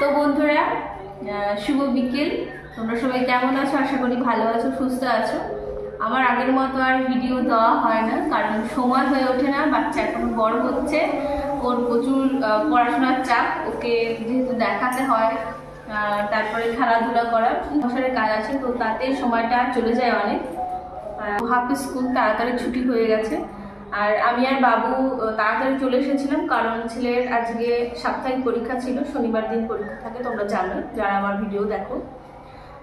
তো বন্ধুরা শুভ বিকেল। তোমরা সবাই কেমন আছো? আশা করি ভালো আছো, সুস্থ আছো। আমার আগের মতো আর ভিডিও দেওয়া হয় না, কারণ সময় হয়ে ওঠে না। বাচ্চা এখন বড় হচ্ছে, ওর প্রচুর পড়াশোনার চাপ, ওকে যেহেতু দেখাতে হয়, তারপরে খেলাধুলা করা, সংসারের কাজ আছে, তো তাতে সময়টা চলে যায় অনেক। হাফ স্কুল তাড়াতাড়ি ছুটি হয়ে গেছে, আর আমি আর বাবু তাড়াতাড়ি চলে এসেছিলাম, কারণ ছেলের আজকে সাপ্তাহিক পরীক্ষা ছিল। শনিবার দিন পরীক্ষা থাকে, তোমরা জানো যারা আমার ভিডিও দেখো।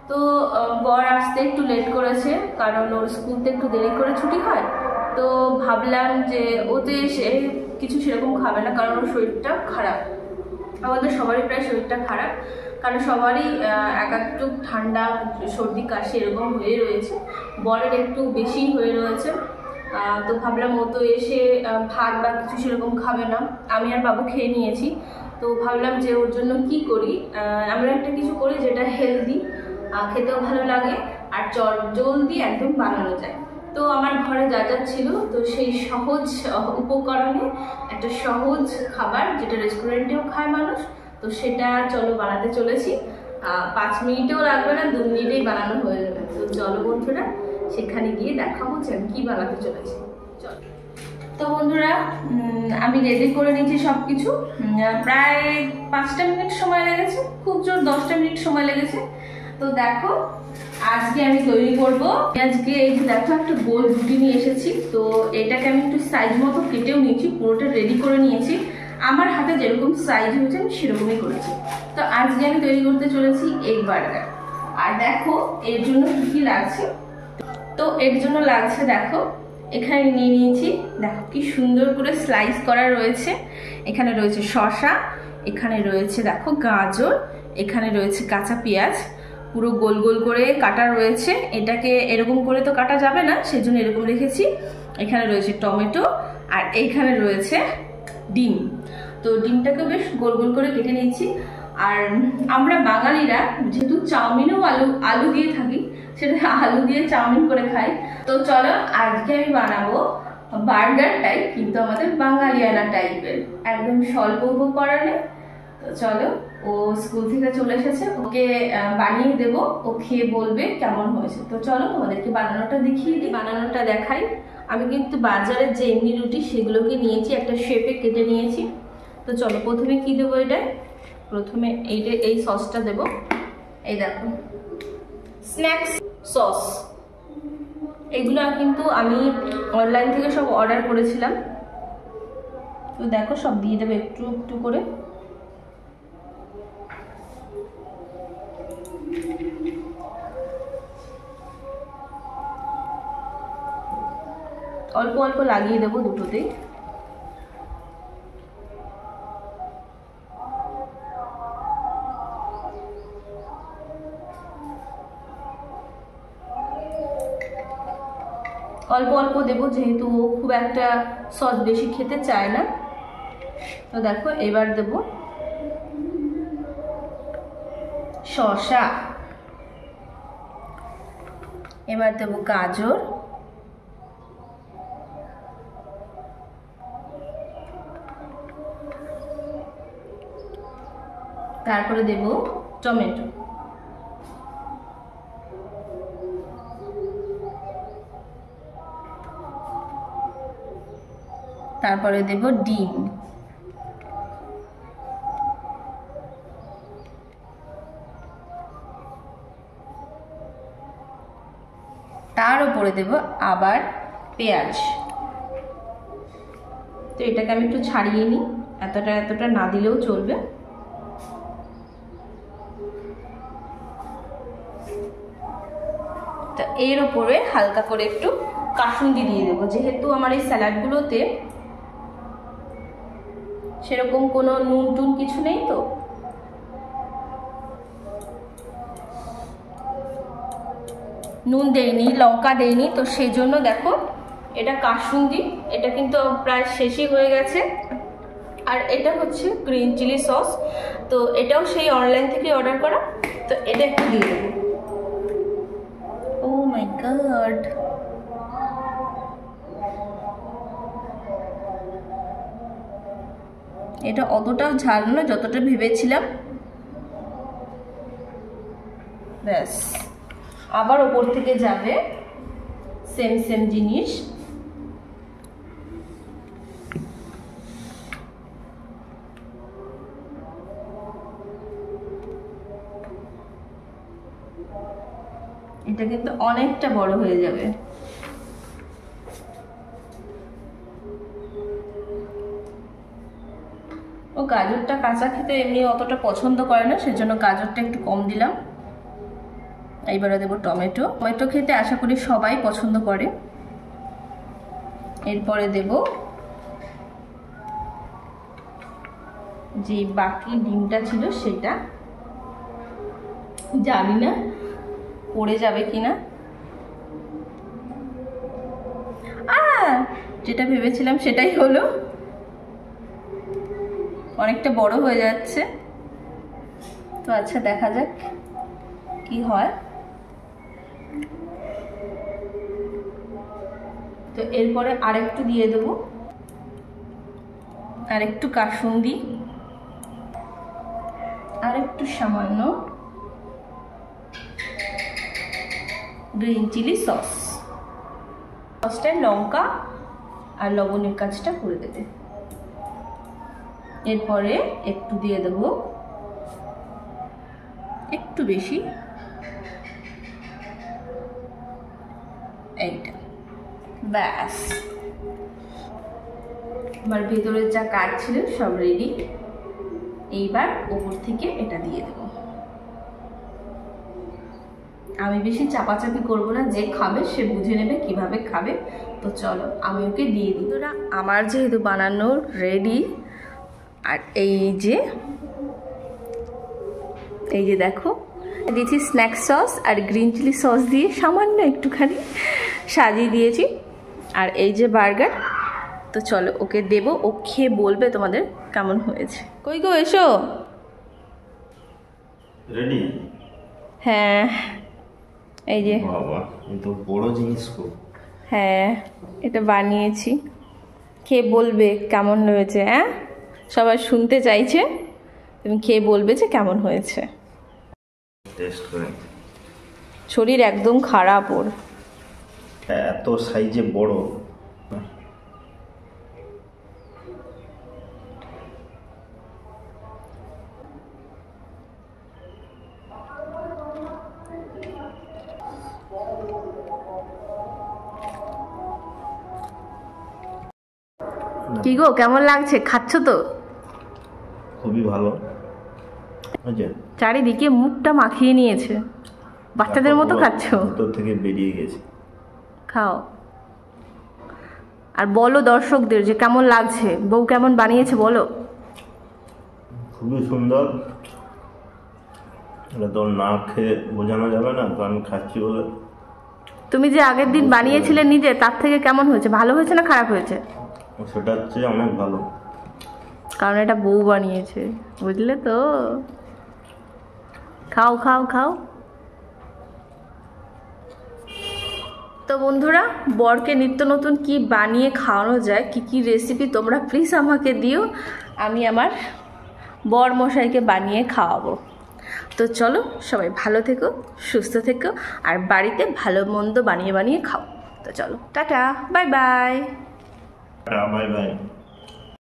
তো বর আসতে একটু লেট করেছে, কারণ ওর স্কুলতে একটু দেরি করে ছুটি হয়। তো ভাবলাম যে ওতে এসে কিছু সেরকম খাবে না, কারণ ওর শরীরটা খারাপ। আমাদের সবারই প্রায় শরীরটা খারাপ, কারণ সবারই একটু ঠান্ডা, সর্দি, কাশি এরকম হয়ে রয়েছে। বরের একটু বেশি হয়ে রয়েছে। তো ভাবলাম ও তো এসে ভাত বা কিছু সেরকম খাবে না, আমি আর বাবু খেয়ে নিয়েছি। তো ভাবলাম যে ওর জন্য কি করি, আমরা একটা কিছু করি যেটা হেলদি, খেতেও ভালো লাগে, আর জলদি একদম বানানো যায়। তো আমার ঘরে যা যা ছিল, তো সেই সহজ উপকরণে একটা সহজ খাবার, যেটা রেস্টুরেন্টেও খায় মানুষ, তো সেটা চলো বানাতে চলেছি। 5 মিনিটেও লাগবে না, 2 মিনিটেই বানানো হয়ে যাবে। তো চলো বন্ধুরা, সেখানে গিয়ে দেখাবো যে আমি কী বানাতে চলেছি। চলো। তো বন্ধুরা, আমি রেডি করে নিয়েছি সব কিছু। প্রায় 5টা মিনিট সময় লেগেছে, খুব জোর 10টা মিনিট সময় লেগেছে। তো দেখো, আজকে আমি তৈরি করব। আজকে এই যে দেখো, একটা গোল রুটি নিয়ে এসেছি। তো এটাকে আমি একটু সাইজ মতো কেটেও নিয়েছি, পুরোটা রেডি করে নিয়েছি। আমার হাতে যেরকম সাইজ হয়েছে আমি সেরকমই করেছি। তো আজকে আমি তৈরি করতে চলেছি এগ বার্গার। আর দেখো এর জন্য কি কি লাগছে। তো এর জন্য লাগছে, দেখো এখানে নিয়ে নিয়েছি, দেখো কি সুন্দর করে স্লাইস করা রয়েছে। এখানে রয়েছে শসা, এখানে রয়েছে দেখো গাজর, এখানে রয়েছে কাঁচা পেঁয়াজ, পুরো গোল গোল করে কাটা রয়েছে। এটাকে এরকম করে তো কাটা যাবে না, সেজন্য এরকম রেখেছি। এখানে রয়েছে টমেটো, আর এইখানে রয়েছে ডিম। তো ডিমটাকে বেশ গোল গোল করে কেটে নিচ্ছি। আর আমরা বাঙালিরা যেহেতু চাউমিনও আলু দিয়ে থাকি, সেটা আলু দিয়ে চাউমিন করে খাই। তো চলো, আজকে আমি বানাবো বার্গার টাইপ, কিন্তু আমাদের বাঙালিয়ানা টাইপের, একদম স্বল্প উপকরণে। তো চলো, ও স্কুল থেকে চলে এসেছে, ওকে বানিয়ে দেব, ও খেয়ে বলবে কেমন হয়েছে। তো চলো তোমাদেরকে বানানোটা দেখিয়ে দিই, বানানোটা দেখাই। আমি কিন্তু বাজারের যে এমনি রুটি সেগুলোকে নিয়েছি, একটা শেপে কেটে নিয়েছি। তো চলো, প্রথমে কি দেবো, এটা প্রথমে এই সসটা দেব। এই দেখো, স্ন্যাক্স সস, এগুলো কিন্তু আমি অনলাইন থেকে সব অর্ডার করেছিলাম। তো দেখো, সব দিয়ে দেবো একটু একটু করে। অল্প অল্প লাগিয়ে দেবো দুটোতেই। অল্প অল্প দেবো, যেহেতু ও খুব একটা সস বেশি খেতে চায় না। তো দেখো, এবার দেব শসা, এবার দেব গাজর, তারপরে দেব টমেটো, তারপরে দেব ডিম, তার উপরে দেব আবার পেঁয়াজ। তো এটাকে আমি একটু ছাড়িয়ে নিই, এতটা না দিলেও চলবে। তো এর উপরে হালকা করে একটু কাসুন্দি দিয়ে দেবো, যেহেতু আমার এই স্যালাডগুলোতে সেরকম কোনো নুন টুন কিছু নেই। তো নুন দেইনি, লঙ্কা দেইনি, তো সেই জন্য দেখো এটা কাসুন্দি, এটা কিন্তু প্রায় শেষই হয়ে গেছে। আর এটা হচ্ছে গ্রিন চিলি সস, তো এটাও সেই অনলাইন থেকে অর্ডার করা। তো এটা একটু দিয়ে দেবো। ও মাই গড, এটা অতটাও ঝাল না যতটা ভেবেছিলাম। ব্যাস, আবার ওপর থেকে যাবে সেম সেম জিনিস। এটা কিন্তু অনেকটা বড় হয়ে যাবে। ও গাজরটা কাঁচা খেতে এমনি অতটা পছন্দ করে না, সেজন্য গাজরটা একটু কম দিলাম। এইবারে দেবো টমেটো। টমেটো খেতে আশা করি সবাই পছন্দ করে। এরপরে দেব যে বাকি ডিমটা ছিল সেটা, জানি না পড়ে যাবে কিনা। যেটা ভেবেছিলাম সেটাই হলো, অনেকটা বড় হয়ে যাচ্ছে। তো আচ্ছা, দেখা যাক কি হয়। তো এরপরে আরেকটু দিয়ে দেবো, আরেকটু কাসুন্দি, আরেকটু সামান্য গ্রিন চিলি সস। সসটায় লঙ্কা আর লবণের কাজটা করে দেবে। এরপরে একটু দিয়ে দেব, একটু বেশি, এইটা। ব্যাস, আমার ভেতরের যা কাজ ছিল সব রেডি। এইবার ওপর থেকে এটা দিয়ে দেব। আমি বেশি চাপাচাপি করবো না, যে খাবে সে বুঝে নেবে কিভাবে খাবে। তো চলো আমি ওকে দিয়ে দিই। তোরা আমার যেহেতু বানানো রেডি, আর এই যে দেখো দিয়েছি স্ন্যাক সস আর গ্রিন চিলি সস দিয়ে সামান্য একটুখানি সাজিয়ে দিয়েছি। আর এই যে বার্গার। তো চলো ওকে দেবো, ও খেয়ে বলবে তোমাদের কেমন হয়েছে। কই গো, এসো। রেডি? হ্যাঁ, এই যে। বাবা, এই তো বড় জিনিস গো। হ্যাঁ, এটা বানিয়েছি, খেয়ে বলবে কেমন হয়েছে। হ্যাঁ, সবাই শুনতে চাইছে, তুমি খেয়ে বলবে যে কেমন হয়েছে। টেস্ট করে। শরীর একদম খারাপ ওর। এত সাইজে বড়। কি গো, কেমন লাগছে? খাচ্ছ তো? খুবই ভালো। চারিদিকে মুখটা মাখিয়ে নিয়েছে, বাচ্চাদের মতো খাচ্ছ। ভিতর থেকে বেরিয়ে গেছে। খাও আর বলো দর্শকদের যে কেমন লাগছে, বউ কেমন বানিয়েছে বলো। খুবই সুন্দর। এটা তো না খেয়ে বোঝানো যাবে না, তো আমি খাচ্ছি বলে। তুমি যে আগের দিন বানিয়েছিলে নিজে, তার থেকে কেমন হয়েছে? ভালো হয়েছে না খারাপ হয়েছে? সেটা হচ্ছে অনেক ভালো, কারণ এটা বউ বানিয়েছে, বুঝলে তো। খাও খাও খাও। তো বন্ধুরা, বরকে নিত্য নতুন কি বানিয়ে খাওয়ানো যায়, কি কি রেসিপি, তোমরা প্লিজ আমাকে দিও, আমি আমার বর মশাইকে বানিয়ে খাওয়াবো। তো চলো সবাই ভালো থেকো, সুস্থ থেকো, আর বাড়িতে ভালো মন্দ বানিয়ে বানিয়ে খাও। তো চলো, tata, bye bye. Bye bye.